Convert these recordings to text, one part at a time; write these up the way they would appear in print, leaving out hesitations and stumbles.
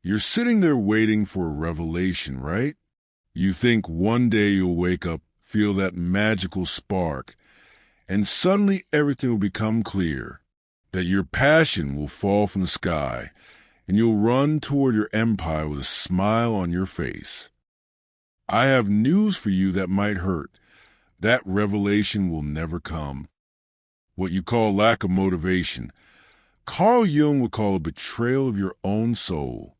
You're sitting there waiting for a revelation, right? You think one day you'll wake up, feel that magical spark, and suddenly everything will become clear, that your passion will fall from the sky, and you'll run toward your empire with a smile on your face. I have news for you that might hurt. That revelation will never come. What you call lack of motivation, Carl Jung would call a betrayal of your own soul.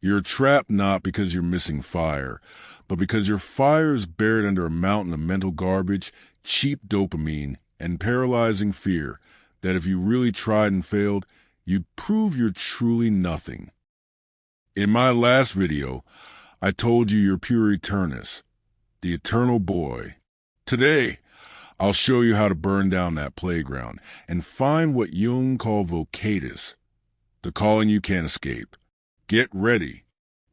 You're trapped not because you're missing fire, but because your fire is buried under a mountain of mental garbage, cheap dopamine, and paralyzing fear that if you really tried and failed, you'd prove you're truly nothing. In my last video, I told you you're pure eternus, the eternal boy. Today, I'll show you how to burn down that playground and find what Jung called vocatus, the calling you can't escape. Get ready.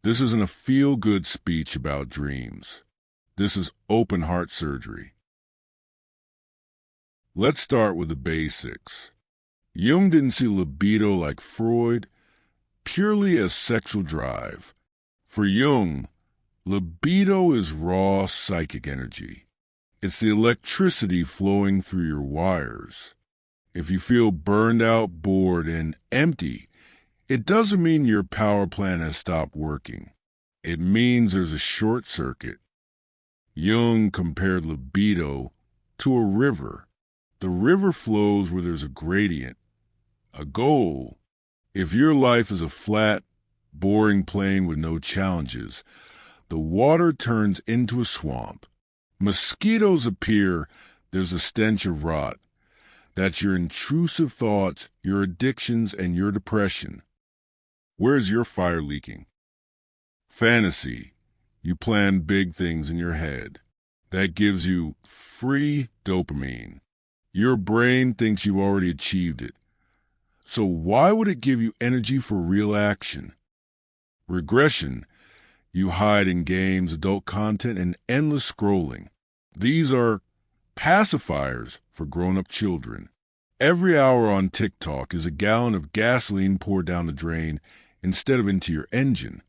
This isn't a feel-good speech about dreams. This is open heart surgery. Let's start with the basics. Jung didn't see libido like Freud, purely as sexual drive. For Jung, libido is raw psychic energy. It's the electricity flowing through your wires. If you feel burned out, bored, and empty, it doesn't mean your power plant has stopped working. It means there's a short circuit. Jung compared libido to a river. The river flows where there's a gradient, a goal. If your life is a flat, boring plain with no challenges, the water turns into a swamp. Mosquitoes appear, there's a stench of rot. That's your intrusive thoughts, your addictions, and your depression. Where's your fire leaking? Fantasy. You plan big things in your head. That gives you free dopamine. Your brain thinks you've already achieved it. So why would it give you energy for real action? Regression. You hide in games, adult content, and endless scrolling. These are pacifiers for grown-up children. Every hour on TikTok is a gallon of gasoline poured down the drain instead of into your engine.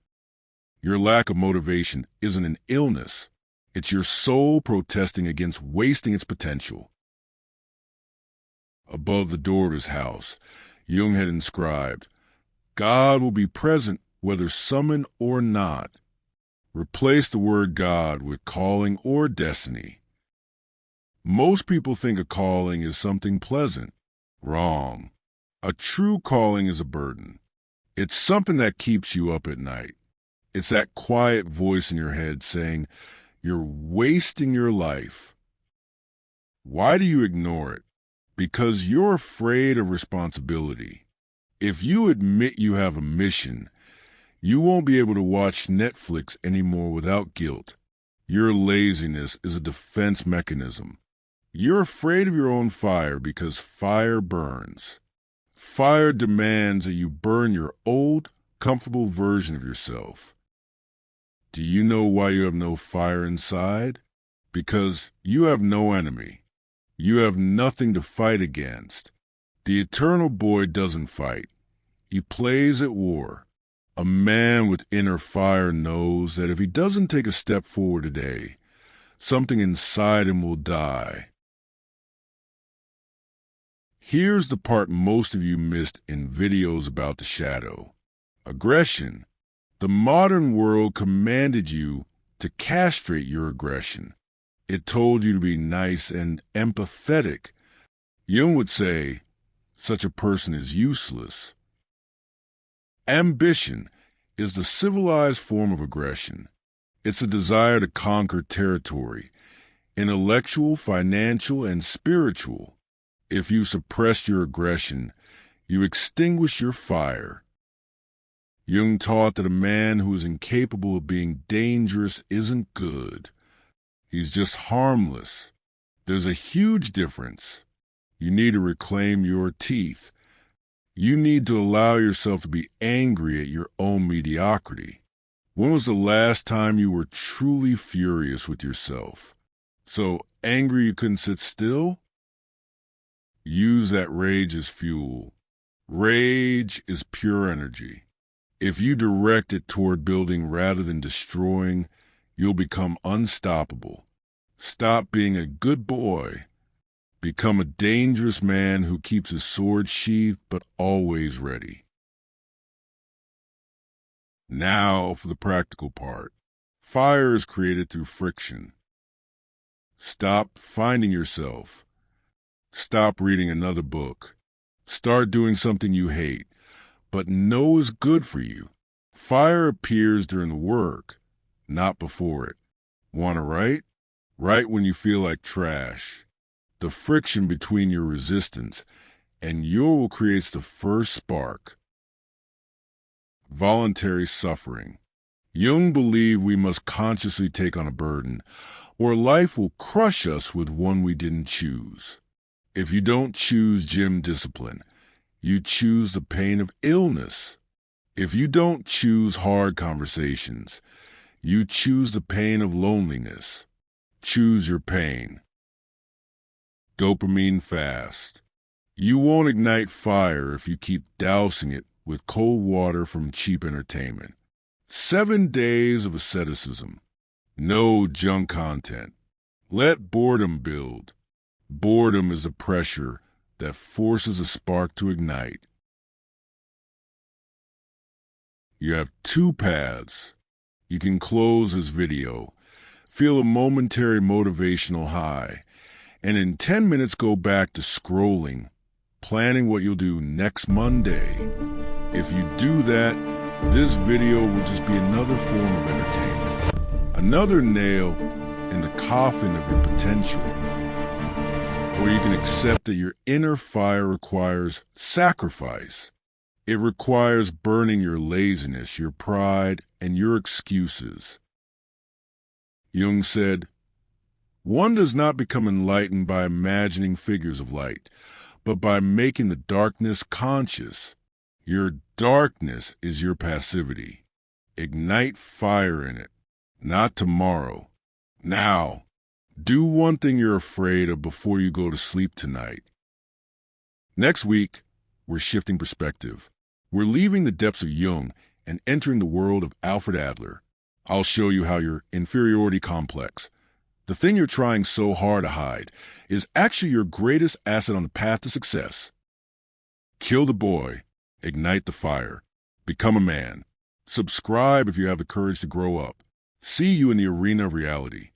Your lack of motivation isn't an illness. It's your soul protesting against wasting its potential. Above the door of his house, Jung had inscribed, God will be present whether summoned or not. Replace the word God with calling or destiny. Most people think a calling is something pleasant. Wrong. A true calling is a burden. It's something that keeps you up at night. It's that quiet voice in your head saying, you're wasting your life. Why do you ignore it? Because you're afraid of responsibility. If you admit you have a mission, you won't be able to watch Netflix anymore without guilt. Your laziness is a defense mechanism. You're afraid of your own fire because fire burns. Fire demands that you burn your old, comfortable version of yourself. Do you know why you have no fire inside? Because you have no enemy. You have nothing to fight against. The eternal boy doesn't fight. He plays at war. A man with inner fire knows that if he doesn't take a step forward today, something inside him will die. Here's the part most of you missed in videos about the shadow. Aggression. The modern world commanded you to castrate your aggression. It told you to be nice and empathetic. Jung would say, such a person is useless. Ambition is the civilized form of aggression. It's a desire to conquer territory, intellectual, financial, and spiritual. If you suppress your aggression, you extinguish your fire. Jung taught that a man who is incapable of being dangerous isn't good. He's just harmless. There's a huge difference. You need to reclaim your teeth. You need to allow yourself to be angry at your own mediocrity. When was the last time you were truly furious with yourself? So angry you couldn't sit still? Use that rage as fuel. Rage is pure energy. If you direct it toward building rather than destroying, you'll become unstoppable. Stop being a good boy. Become a dangerous man who keeps his sword sheathed but always ready. Now for the practical part. Fire is created through friction. Stop finding yourself. Stop reading another book. Start doing something you hate, but know is good for you. Fire appears during the work, not before it. Want to write? Write when you feel like trash. The friction between your resistance and your will creates the first spark. Voluntary suffering. Jung believed we must consciously take on a burden, or life will crush us with one we didn't choose. If you don't choose gym discipline, you choose the pain of illness. If you don't choose hard conversations, you choose the pain of loneliness. Choose your pain. Dopamine fast. You won't ignite fire if you keep dousing it with cold water from cheap entertainment. 7 days of asceticism. No junk content. Let boredom build. Boredom is the pressure that forces a spark to ignite. You have 2 paths. You can close this video, feel a momentary motivational high, and in 10 minutes go back to scrolling, planning what you'll do next Monday. If you do that, this video will just be another form of entertainment, another nail in the coffin of your potential. Or you can accept that your inner fire requires sacrifice. It requires burning your laziness, your pride, and your excuses. Jung said, "One does not become enlightened by imagining figures of light, but by making the darkness conscious. Your darkness is your passivity. Ignite fire in it. Not tomorrow. Now. Do one thing you're afraid of before you go to sleep tonight." Next week, we're shifting perspective. We're leaving the depths of Jung and entering the world of Alfred Adler. I'll show you how your inferiority complex, the thing you're trying so hard to hide, is actually your greatest asset on the path to success. Kill the boy. Ignite the fire. Become a man. Subscribe if you have the courage to grow up. See you in the arena of reality.